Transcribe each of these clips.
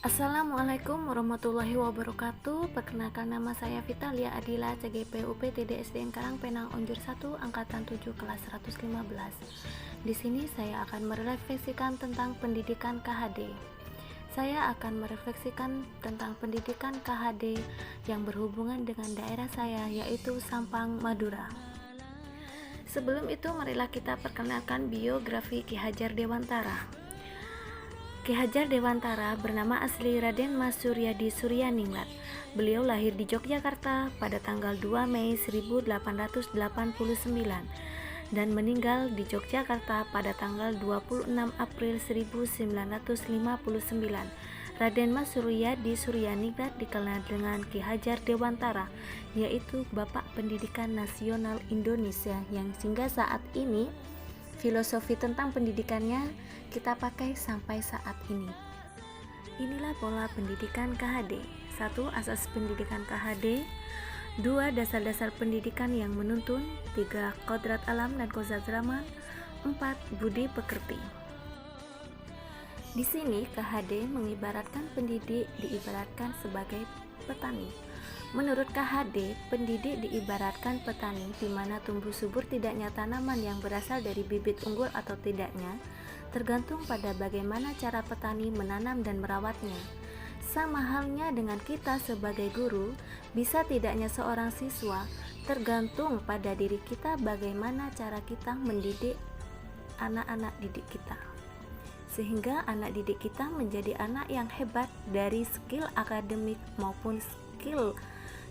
Assalamualaikum warahmatullahi wabarakatuh. Perkenalkan, nama saya Vitalia Adila, CGP UPTD SDN Karangpenang Onjur 1 angkatan 7 kelas 115. Di sini saya akan merefleksikan tentang pendidikan KHD. Saya akan merefleksikan tentang pendidikan KHD yang berhubungan dengan daerah saya, yaitu Sampang, Madura. Sebelum itu, marilah kita perkenalkan biografi Ki Hajar Dewantara. Ki Hajar Dewantara bernama asli Raden Mas Suryadi Suryaningrat. Beliau lahir di Yogyakarta pada tanggal 2 Mei 1889 dan meninggal di Yogyakarta pada tanggal 26 April 1959. Raden Mas Suryadi Suryaningrat dikenal dengan Ki Hajar Dewantara, yaitu Bapak Pendidikan Nasional Indonesia, yang hingga saat ini filosofi tentang pendidikannya kita pakai sampai saat ini. Inilah pola pendidikan KHD. 1. Asas pendidikan KHD. 2. Dasar-dasar pendidikan yang menuntun. 3. Kodrat alam dan kodrat zaman. 4. Budi pekerti. Di sini KHD mengibaratkan pendidik diibaratkan sebagai petani. Menurut KHD, pendidik diibaratkan petani, di mana tumbuh subur tidaknya tanaman yang berasal dari bibit unggul atau tidaknya tergantung pada bagaimana cara petani menanam dan merawatnya. Sama halnya dengan kita sebagai guru, bisa tidaknya seorang siswa tergantung pada diri kita bagaimana cara kita mendidik anak-anak didik kita, sehingga anak didik kita menjadi anak yang hebat dari skill akademik maupun skill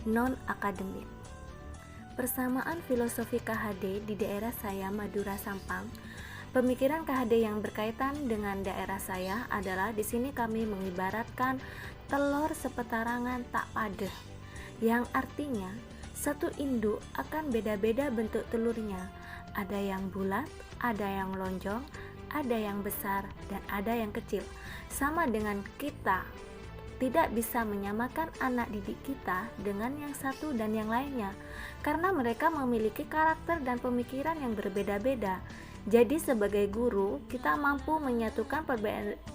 non-akademik. Persamaan filosofi KHD di daerah saya, Madura Sampang. Pemikiran KHD yang berkaitan dengan daerah saya adalah, di sini kami mengibaratkan telur sepetarangan tak padeh, yang artinya satu induk akan beda-beda bentuk telurnya. Ada yang bulat, ada yang lonjong, ada yang besar, dan ada yang kecil. Sama dengan kita tidak bisa menyamakan anak didik kita dengan yang satu dan yang lainnya, karena mereka memiliki karakter dan pemikiran yang berbeda-beda. Jadi sebagai guru, kita mampu menyatukan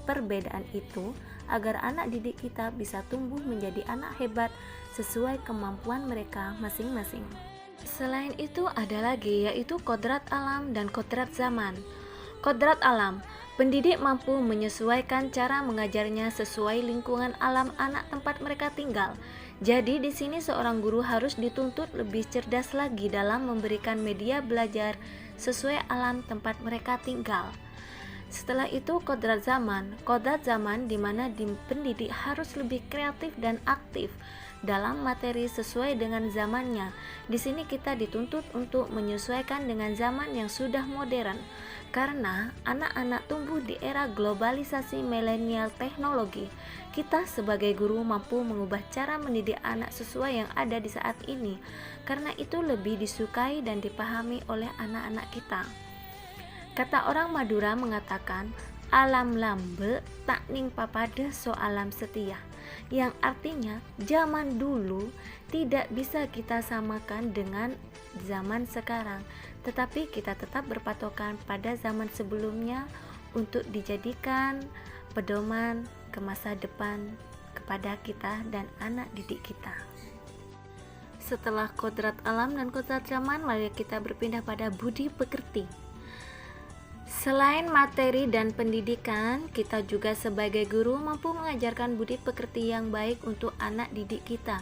perbedaan itu agar anak didik kita bisa tumbuh menjadi anak hebat sesuai kemampuan mereka masing-masing. Selain itu ada lagi, yaitu kodrat alam dan kodrat zaman. Kodrat alam, pendidik mampu menyesuaikan cara mengajarnya sesuai lingkungan alam anak tempat mereka tinggal. Jadi di sini seorang guru harus dituntut lebih cerdas lagi dalam memberikan media belajar sesuai alam tempat mereka tinggal. Setelah itu kodrat zaman di mana pendidik harus lebih kreatif dan aktif dalam materi sesuai dengan zamannya. Di sini kita dituntut untuk menyesuaikan dengan zaman yang sudah modern, karena anak-anak tumbuh di era globalisasi milenial teknologi. Kita sebagai guru mampu mengubah cara mendidik anak sesuai yang ada di saat ini, karena itu lebih disukai dan dipahami oleh anak-anak kita. Kata orang Madura mengatakan, alam lambe tak ning papade so alam setia, yang artinya zaman dulu tidak bisa kita samakan dengan zaman sekarang, tetapi kita tetap berpatokan pada zaman sebelumnya untuk dijadikan pedoman ke masa depan kepada kita dan anak didik kita. Setelah kodrat alam dan kodrat zaman, mari kita berpindah pada budi pekerti. Selain materi dan pendidikan, kita juga sebagai guru mampu mengajarkan budi pekerti yang baik untuk anak didik kita,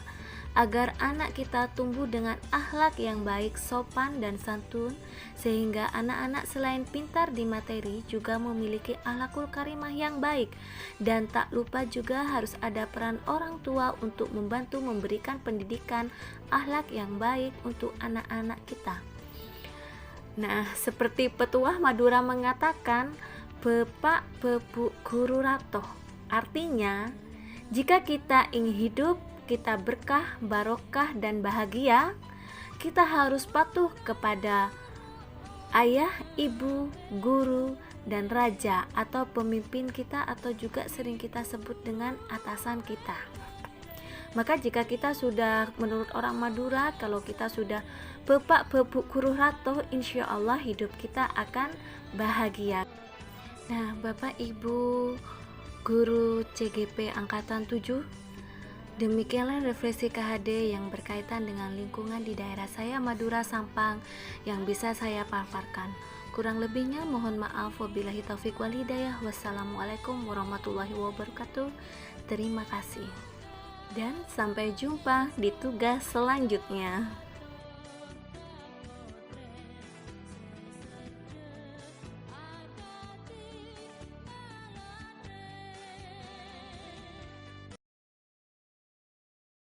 agar anak kita tumbuh dengan akhlak yang baik, sopan dan santun, sehingga anak-anak selain pintar di materi juga memiliki akhlakul karimah yang baik. Dan tak lupa juga harus ada peran orang tua untuk membantu memberikan pendidikan akhlak yang baik untuk anak-anak kita. Nah, seperti petuah Madura mengatakan, Bapak Bebu Guru Ratoh. Artinya, jika kita ingin hidup kita berkah, barokah dan bahagia, kita harus patuh kepada ayah, ibu, guru, dan raja atau pemimpin kita, atau juga sering kita sebut dengan atasan kita. Maka jika kita sudah, menurut orang Madura, kalau kita sudah Bapak Bebu Guru Ratoh, insya Allah hidup kita akan bahagia. Nah, Bapak Ibu guru CGP Angkatan 7. Demikianlah refleksi KHD yang berkaitan dengan lingkungan di daerah saya Madura Sampang yang bisa saya paparkan. Kurang lebihnya mohon maaf, wabillahi taufik wal hidayah. Wassalamualaikum warahmatullahi wabarakatuh. Terima kasih dan sampai jumpa di tugas selanjutnya.